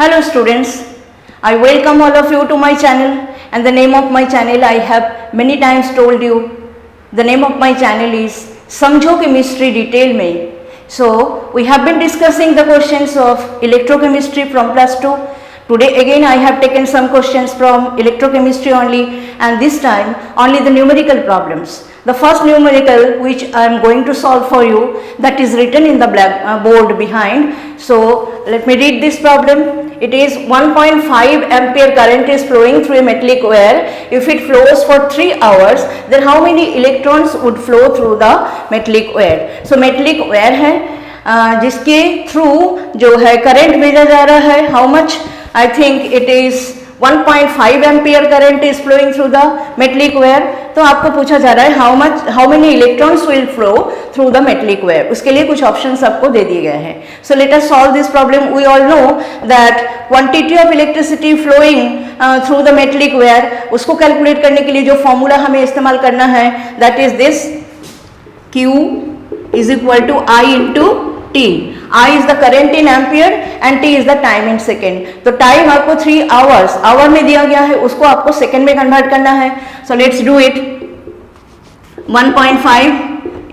Hello students, I welcome all of you to my channel, and the name of my channel I have many times told you. The name of my channel is समझो Chemistry Detail में. So we have been discussing the questions of electrochemistry from plus 2. Today again I have taken some questions from electrochemistry only, and this time only the numerical problems. The first numerical which I am going to solve for you, that is written in the blackboard behind. So let me read this problem. It is 1.5 ampere current is flowing through a metallic wire. If it flows for 3 hours, then how many electrons would flow through the metallic wire? So metallic wire है जिसके through जो है current भेजा जा रहा है. How much? I think it is 1.5 ampere current is flowing through the metallic wire. तो आपको पूछा जा रहा है how many electrons will flow through the metallic wire. उसके लिए कुछ ऑप्शंस आपको दे दिए गए हैं. So let us solve this problem. We all know that quantity of electricity flowing through the metallic wire, उसको कैलकुलेट करने के लिए जो फॉर्मूला हमें इस्तेमाल करना है, that is this Q is equal to I into T. I is the current in ampere and T is the time in second. तो टाइम आपको 3 hours आवर में दिया गया है, उसको आपको सेकेंड में कन्वर्ट करना है. So let's do it. 1.5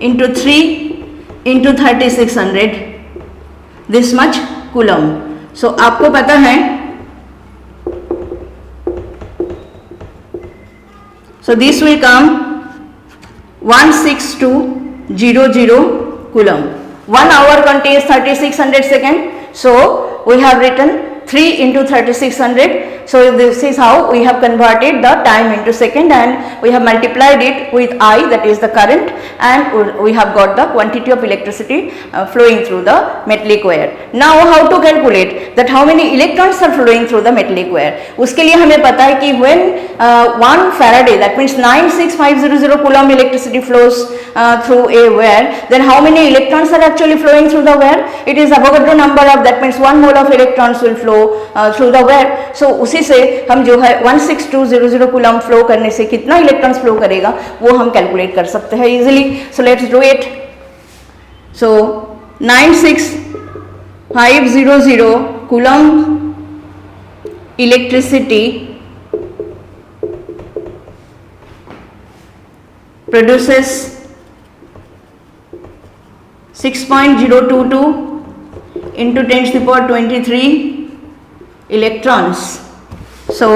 into 3 into 3600, this much coulomb. So आपको पता है, so this will come 16200 coulomb. 1 hour contains 3600 seconds. So we have written 3 into 3600. So this is how we have converted the time into second, and we have multiplied it with I, that is the current, and we have got the quantity of electricity flowing through the metallic wire. Now how to calculate that how many electrons are flowing through the metallic wire? उसके लिए हमें पता है कि when 1 Faraday, that means 96500 coulomb electricity flows through a wire, then how many electrons are actually flowing through the wire? It is Avogadro number of, that means 1 mole of electrons will flow through the wire. So उसी से हम जो है 16200 coulomb flow करने से कितना electrons flow करेगा वो हम कैलकुलेट कर सकते हैं easily. So let's do it. So 96500 coulomb electricity produces 6.022 into 10 to the power 23 electrons. So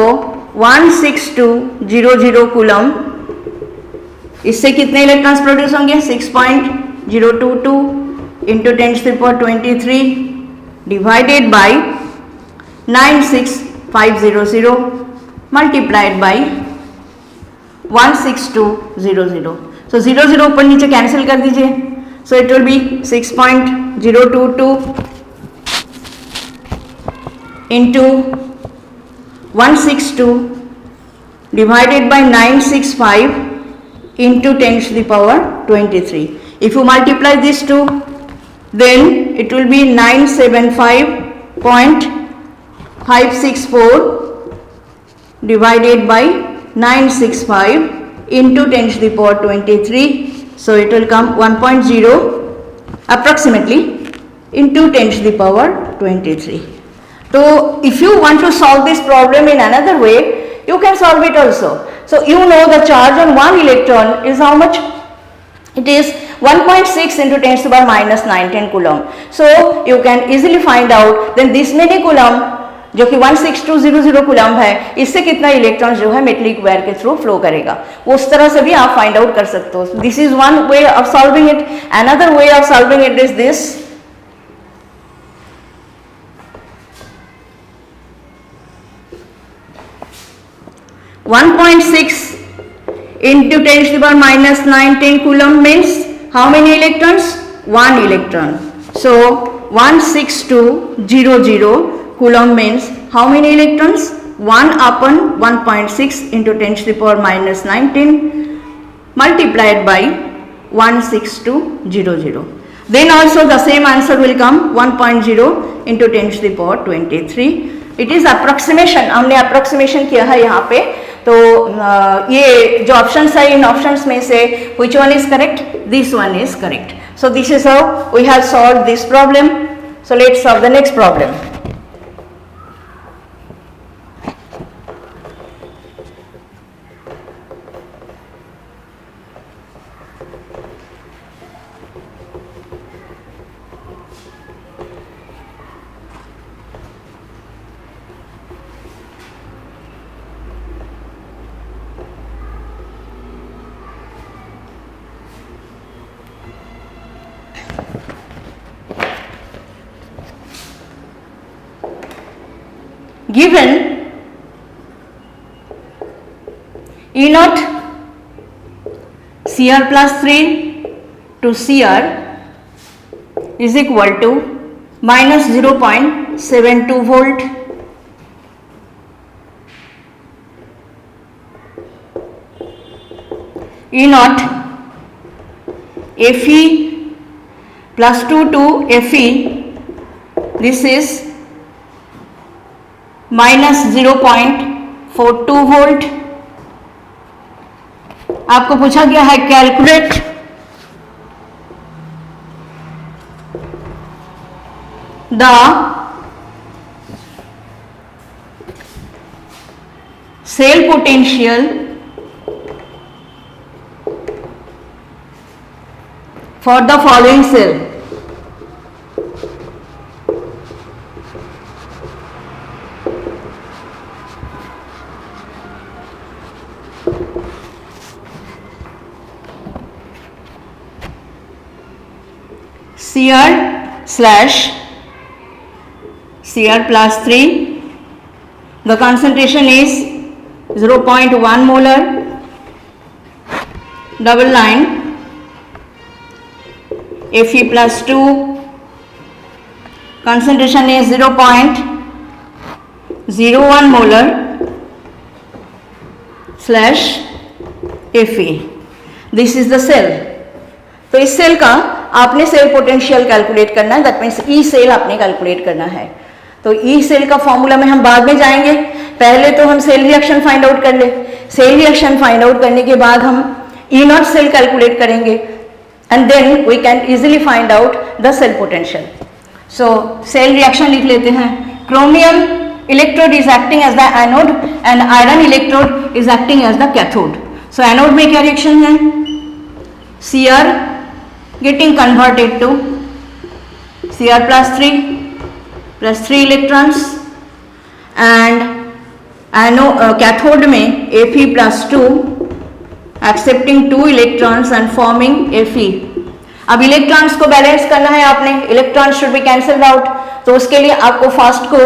16200 coulomb, इससे कितने इलेक्ट्रॉन्स प्रोड्यूस होंगे? 6.022 into 10 to the power 23 divided by 96500 multiplied by 16200. सो 00 ऊपर नीचे कैंसिल कर दीजिए. So it will B 6.022 into 162 divided by 965 into 10 to the power 23. If you multiply these two, then it will be 975.564 divided by 965 into 10 to the power 23. So it will come 1.0 approximately into 10 to the power 23. So if you want to solve this problem in another way, you can solve it also. So you know the charge on one electron is how much? It is 1.6 into 10 to the power minus 19 coulomb. So you can easily find out then this many coulomb जो कि 16200 coulomb है, इससे कितना electron जो है metallic wire के through flow करेगा, वो उस तरह से भी आप फाइंड आउट कर सकते हो. This is one way of solving it. Another way of solving it is this. One 1.6 into 10 to the power minus 19 coulomb means how many electrons? 1 electron. So 16200 coulomb means how many electrons? 1 upon 1.6 into 10 to the power minus 19 multiplied by 16200. Then also the same answer will come 1.0 into 10 to the power 23. It is approximation. हमने approximation किया है यहाँ पे. तो ये जो options है, इन options में से which one is correct? This one is correct. So this is how we have solved this problem. So let's solve the next problem. given E naught Cr plus 3 to Cr is equal to minus 0.72 volt. E naught Fe plus 2 to Fe, this is minus 0.42 volt. आपको पूछा गया है calculate the cell potential for the following cell. Cr slash Cr plus 3, the concentration is 0.1 molar, double line Fe plus 2, concentration is 0.01 molar slash Fe. This is the cell. तो इस cell का आपने cell potential calculate करना है, that means E cell आपने calculate करना है. तो ई सेल का फॉर्मूला में हम बाद में जाएंगे, पहले तो हम सेल रिएक्शन फाइंड आउट कर ले. सेल रिएक्शन फाइंड आउट करने के बाद हम ई नॉट सेल कैलकुलेट करेंगे and then we can easily find out the cell potential. So cell reaction लिख लेते हैं. Chromium electrode is acting as the anode and iron electrode is acting as the cathode. So anode में क्या reaction है? Cr getting converted to Cr plus 3 electrons and cathode में Fe plus 2 accepting 2 electrons and forming Fe. अब electrons को balance करना है आपने, electron should be cancelled out. तो उसके लिए आपको फास्ट को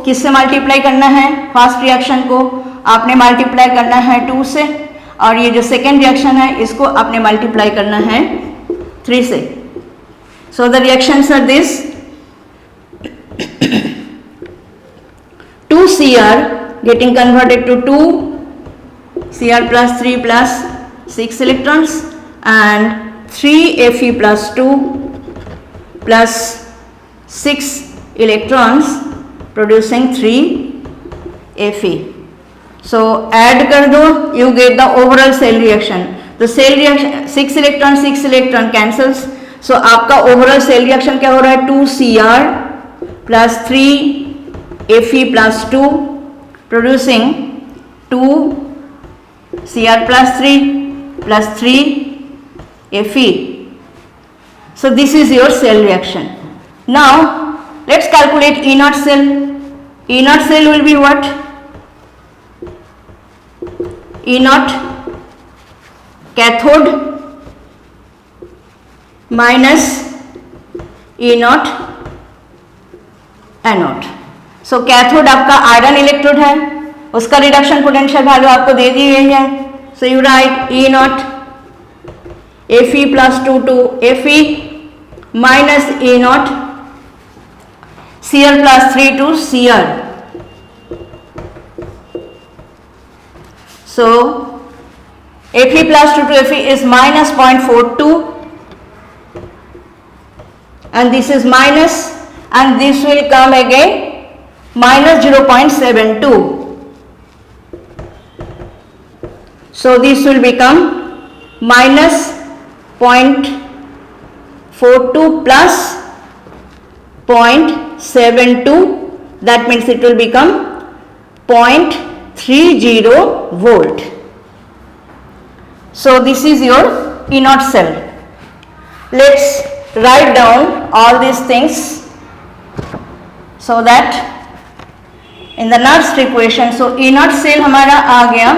किससे मल्टीप्लाई करना है? फास्ट रिएक्शन को आपने मल्टीप्लाई करना है 2 से, और ये जो सेकेंड रिएक्शन है इसको आपने मल्टीप्लाई करना है 3 से. So the reactions are this: 2 Cr getting converted to 2 Cr plus 3 plus 6 electrons and 3 Fe plus 2 plus 6 electrons producing 3 Fe. So add कर दो, you get the overall cell reaction. The cell reaction 6 electron cancels. So आपका overall cell reaction क्या हो रहा है? 2 Cr plus 3 Fe plus 2 producing 2 Cr plus 3 plus 3 Fe. So this is your cell reaction. Now let's calculate E naught cell. E naught cell will be what? E naught cathode minus E naught anode. So cathode आपका iron electrode है, उसका reduction potential value आपको दे दी गई है. So you right E naught Fe plus 2 to Fe minus E naught Cr plus 3 to Cr. So Fe plus 2 to Fe is minus 0.42 and this is minus, and this will come again minus 0.72. So this will become minus 0.42 plus 0.72, that means it will become 0.30 volt. So this is your E naught cell. Let's write down all these things so that in the next equation, so E naught cell हमारा आ गया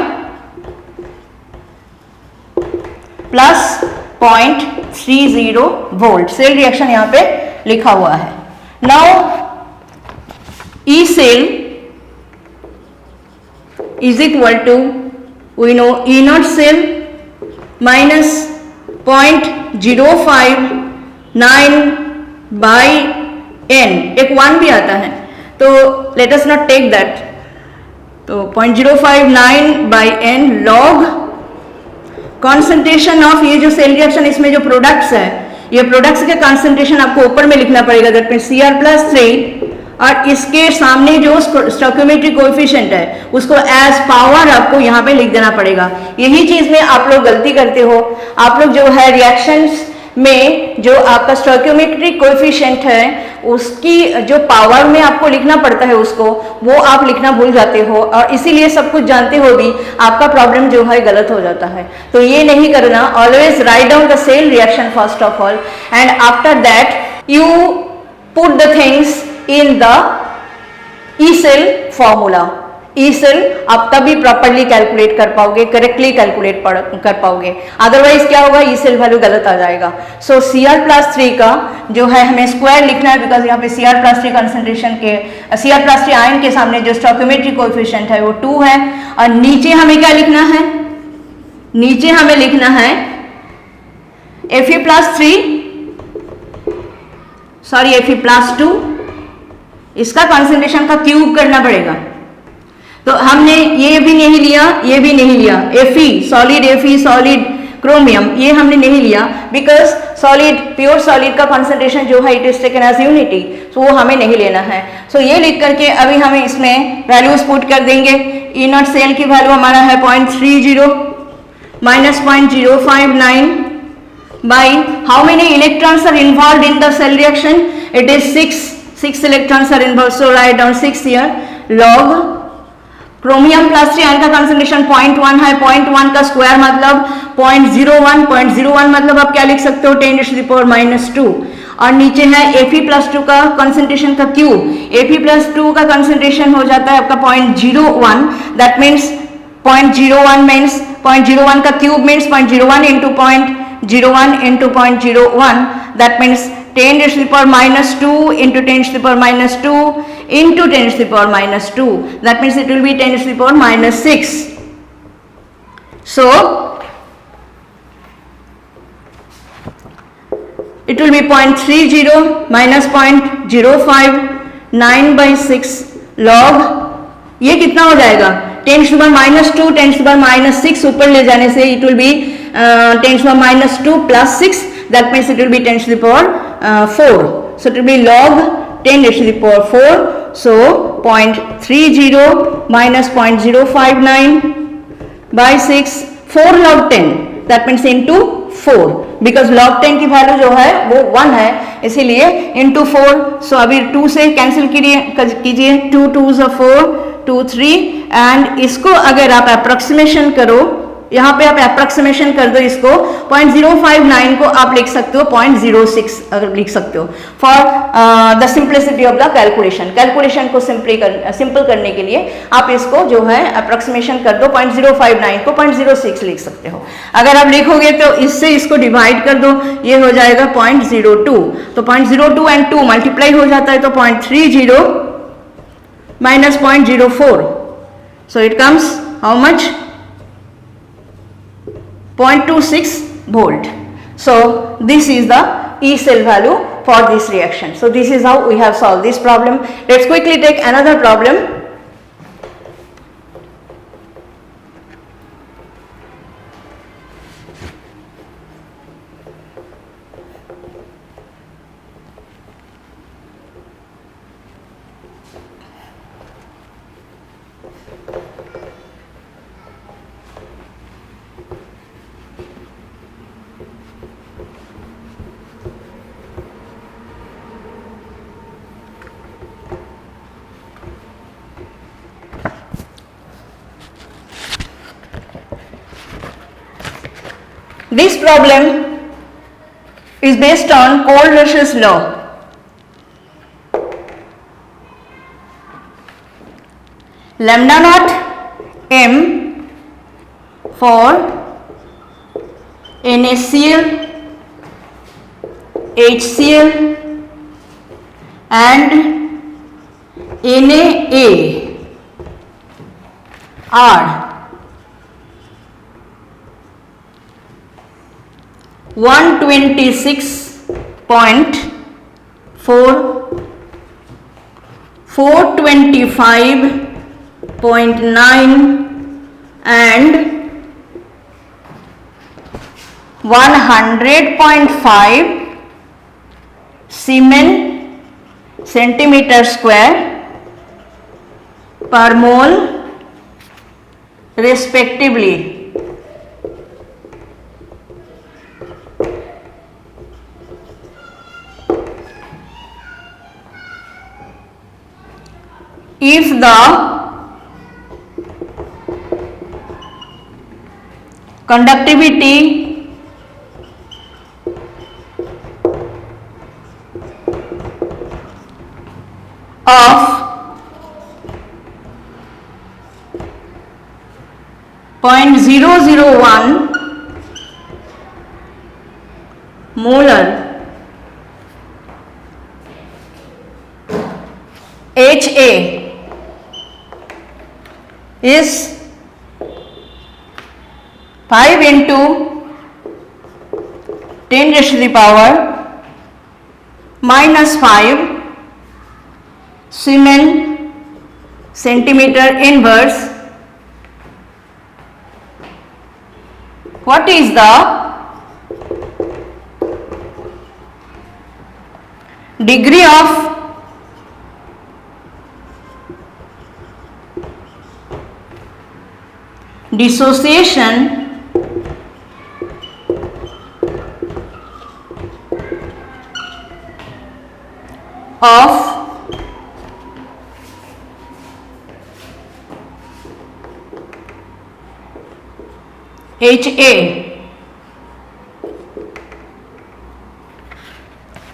plus 0.30 volt. Cell reaction यहाँ पे लिखा हुआ है. Now E cell is equal to, we know E naught cell minus 0.059 by n, एक 1 भी आता है तो let us not take that, तो 0.059 by n log concentration of, ये जो सेल रिएक्शन इसमें जो प्रोडक्ट्स है, ये प्रोडक्ट्स के कॉन्सेंट्रेशन आपको ऊपर में लिखना पड़ेगा, दैट मीन्स Cr+3, और इसके सामने जो स्टोइकियोमेट्रिक कोएफिशिएंट है उसको एज पावर आपको यहाँ पे लिख देना पड़ेगा। यही चीज में आप लोग गलती करते हो, आप लोग जो है रिएक्शंस में जो आपका स्टोइकियोमेट्रिक कोएफिशिएंट है उसकी जो पावर में आपको लिखना पड़ता है उसको, वो आप लिखना भूल जाते हो, और इसीलिए सब कुछ जानते हो भी आपका प्रॉब्लम जो है गलत हो जाता है। तो ये नहीं करना, always write down the cell reaction first of all and after that you put the things in the E cell formula. E cell आप तभी प्रॉपरली कैलकुलेट कर पाओगे, करेक्टली कैलकुलेट कर पाओगे, अदरवाइज क्या होगा, E cell वैल्यू गलत आ जाएगा। सो Cr+3 का जो है हमें स्क्वायर लिखना है, बिकॉज यहाँ पे Cr+3 कंसेंट्रेशन के Cr+3 आयन के सामने जो स्टोइकियोमेट्रिक कोएफिशिएंट है वो 2 है, और नीचे हमें क्या लिखना है, नीचे हमें लिखना है Fe+3 सॉरी Fe+2, इसका कंसंट्रेशन का क्यूब करना पड़ेगा। तो हमने ये भी नहीं लिया, ये भी नहीं लिया, Fe सॉलिड क्रोमियम ये हमने नहीं लिया, बिकॉज सॉलिड प्योर सॉलिड का कंसंट्रेशन जो है it is taken as unity, so वो हमें नहीं लेना है। सो ये लिख करके अभी हमें इसमें वैल्यूज पुट कर देंगे। ई नॉट सेल की वैल्यू हमारा है 0.30 minus 0.059 by how many electrons are involve in the cell reaction, it is 6 electrons are involved, so write down 6 here, log क्रोमियम+3 ion का कंसंट्रेशन 0.1 है, 0.1 का स्क्वायर मतलब 0.01 मतलब आप क्या लिख सकते हो 10⁻², और नीचे है Fe+2 का कंसंट्रेशन का क्यूब, Fe+2 का कंसंट्रेशन हो जाता है आपका 0.01, दैट मीन्स 0.01 का cube means 0.01 into 0.01 into 0.01, that means 10⁻² into 10⁻² into 10⁻², that means it will be 10⁻�6. So it will be 0.30 minus 0.059 by 6 log, ये कितना हो जाएगा 10⁻², 10⁻6 ऊपर ले जाने से it will be 10⁻² plus 6, that means it will be 10⁻4. So it will be log 10⁻4. So 0.30 minus 0.059 by 6, 4 log 10, that means into 4, because log 10 की value जो है वो 1 है, इसीलिए into 4. So अभी 2 से कैंसिल कीजिए, 2 2s are 4, 2 3, एंड इसको अगर आप अप्रोक्सीमेशन करो, यहाँ पे आप अप्रोक्सीमेशन कर दो इसको, 0.059 को आप लिख सकते हो 0.06 अगर लिख सकते हो, for the simplicity of the calculation को सिंपल करने के लिए आप इसको जो है अप्रोक्सीमेशन कर दो, 0.059 को 0.06 लिख सकते हो। अगर आप लिखोगे तो इससे इसको डिवाइड कर दो, ये हो जाएगा 0.02, तो 0.02 एंड 2 मल्टीप्लाई हो जाता है तो 0.30 minus 0.04, so it comes how much, 0.26 volt. So this is the E cell value for this reaction. So this is how we have solved this problem. Let's quickly take another problem. This problem is based on Cole-Russell's law. Lambda naught m for NaCl, HCl and Na R 126.4, 425.9 and 100.5 Siemens centimeter square per mole respectively. If the conductivity of .001 molar HA is 5 into 10 raised to the power -5 Siemens centimeter inverse. What is the degree of dissociation of HA?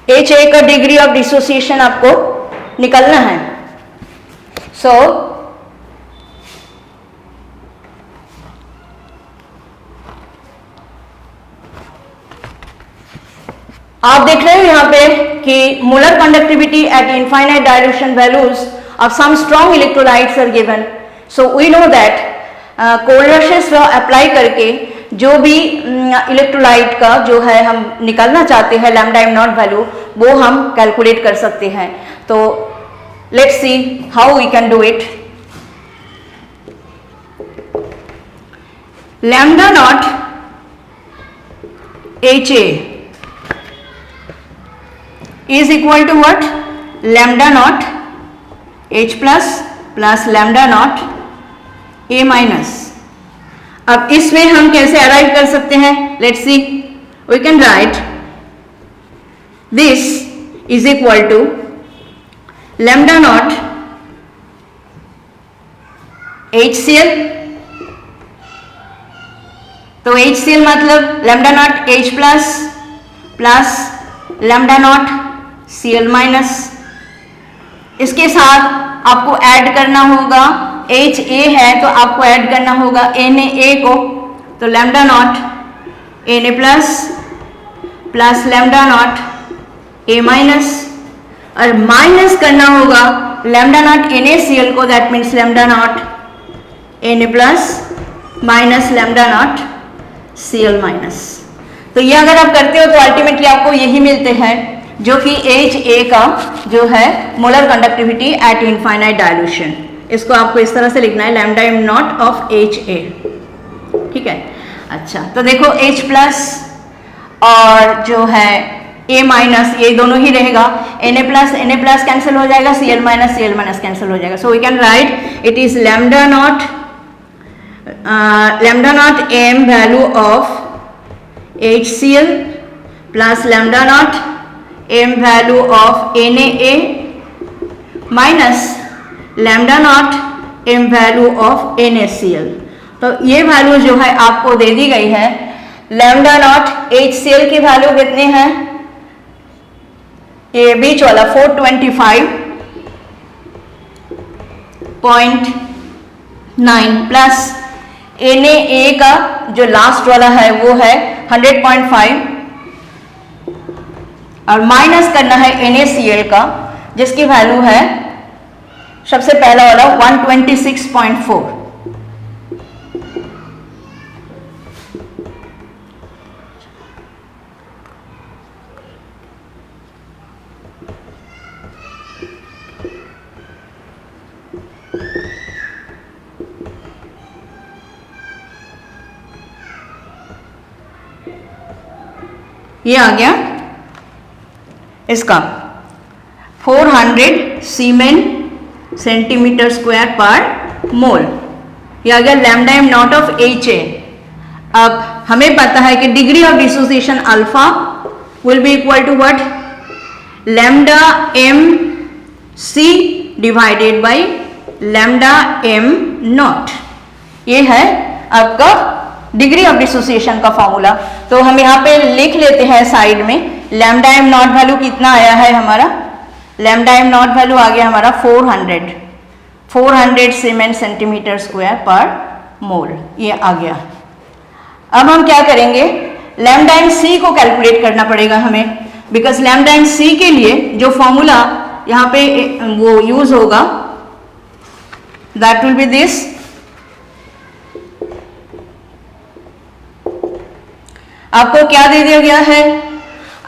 HA का degree of dissociation आपको निकालना है. सो आप देख रहे हो यहाँ पे कि molar conductivity at infinite dilution values of some strong electrolytes are given. So we know that Kohlrausch's law apply करके जो भी इलेक्ट्रोलाइट का जो है हम निकालना चाहते हैं लैम्डा एम नॉट वैल्यू वो हम कैलकुलेट कर सकते हैं. तो let's see how we can do it. Lambda not HA is equal to what? Lambda naught H plus plus lambda naught A minus. अब इसमें हम कैसे अराइव कर सकते हैं? Let's see. We can write this is equal to lambda naught HCl. तो HCl मतलब lambda naught H plus plus lambda naught Cl minus. इसके साथ आपको ऐड करना होगा HA है तो आपको ऐड करना होगा Na को. तो lambda naught Na plus plus lambda naught A minus और माइनस करना होगा लैम्डा नॉट NaCl को. That means lambda naught Na plus minus lambda naught Cl minus. तो ये अगर आप करते हो तो अल्टीमेटली आपको यही मिलते हैं जो कि HA का जो है molar conductivity at infinite dilution. इसको आपको इस तरह से लिखना है lambda M not of HA. ठीक है. अच्छा तो देखो H प्लस और जो है A माइनस ये दोनों ही रहेगा. Na प्लस कैंसिल हो जाएगा. Cl माइनस कैंसिल हो जाएगा. So we can write it is lambda not M value of HCl plus lambda naught M value of Na minus lambda naught M value of NaCl. तो ये value जो है आपको दे दी गई है. लैम्डा नॉट HCl की वैल्यू कितनी है? ये बीच वाला 425.9 प्लस Na का जो लास्ट वाला है वो है 100.5 और माइनस करना है NaCl का जिसकी वैल्यू है सबसे पहला वाला 126.4. ये आ गया इसका 400 सीमेन सेंटीमीटर स्क्वायर पर मोल। ये आ गया lambda M not of H A. अब हमें पता है कि degree of dissociation alpha will be equal to what, lambda M C divided by lambda M not. ये है आपका डिग्री ऑफ डिसोसिएशन का फॉर्मूला। तो हम यहाँ पे लिख लेते हैं साइड में, लैम्डा एम नॉट वैल्यू कितना आया है हमारा, लैम्डा एम नॉट वैल्यू आ गया हमारा 400 सीमेंट सेंटीमीटर स्क्वायर पर मोल, ये आ गया। अब हम क्या करेंगे, लैम्डा एम सी को कैलकुलेट करना पड़ेगा हमें, बिकॉज लैम्डा एम सी के लिए जो फॉर्मूला यहाँ पे वो यूज होगा दैट विल बी दिस, आपको क्या दे दिया गया है,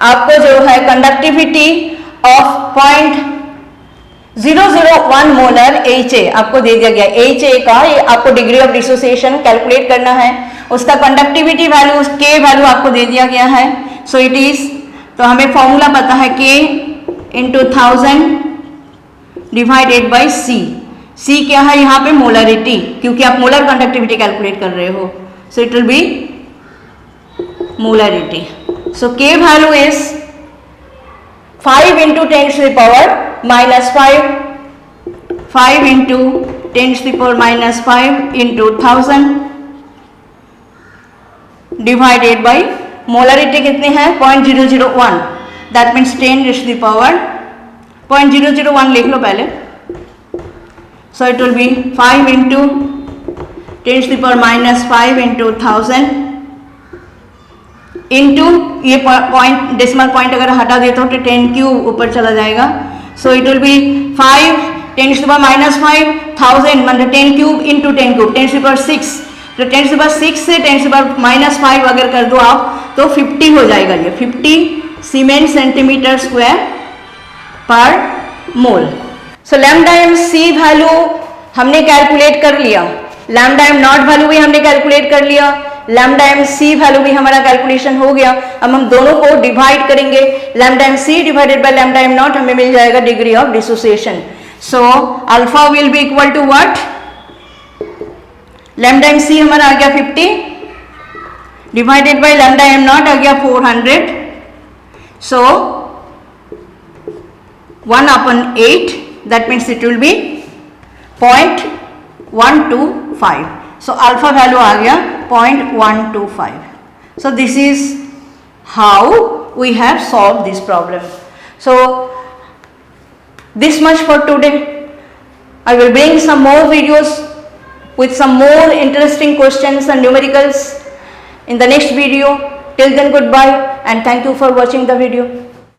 आपको जो है conductivity of 0.001 molar H A आपको दे दिया गया। एच ए का ये आपको डिग्री ऑफ डिसोसिएशन कैलकुलेट करना है, उसका कंडक्टिविटी वैल्यू के वैल्यू आपको दे दिया गया है। सो इट इज, तो हमें फॉर्मूला पता है के इंटू 1000 डिवाइडेड बाई सी। सी क्या है यहाँ पे, मोलरिटी, क्योंकि आप मोलर कंडक्टिविटी कैलकुलेट कर रहे हो। So it will B molarity. So K value is 5 into 10 to the power minus 5, 5 into 10 to the power minus 5 into 1000 divided by molarity कितने हैं 0.001, that means 10 to the power 0.001 लिख लो पहले। So it will be 5 into 10 to the power minus 5 into 1000 into ये point, decimal point अगर हटा देते हो तो 10 क्यूब ऊपर चला जाएगा। So it will B 5 10 to the power minus 5 1000 मतलब 10 cube into 10 cube 10 to the power 6, तो 10 to the power 6 से 10 to the power minus 5 अगर कर दो आप तो 50 हो जाएगा। ये 50 cement centimetre square per mole. So lambda M C value हमने कैलकुलेट कर लिया, लैम्डा एम नॉट वैल्यू भी हमने कैलकुलेट कर लिया, लैम्डा एम सी वैल्यू भी हमारा कैलकुलेशन हो गया। अब हम दोनों को डिवाइड करेंगे, lambda M C divided by lambda M naught हमें मिल जाएगा degree of dissociation. So alpha will be equal to what, lambda M C हमारा आ गया 50 divided by lambda M naught आ गया 400। So 1/8 that means it will be 0.125। So alpha value आ गया 0.125. So this is how we have solved this problem. So this much for today. I will bring some more videos with some more interesting questions and numericals in the next video. Till then, goodbye and thank you for watching the video.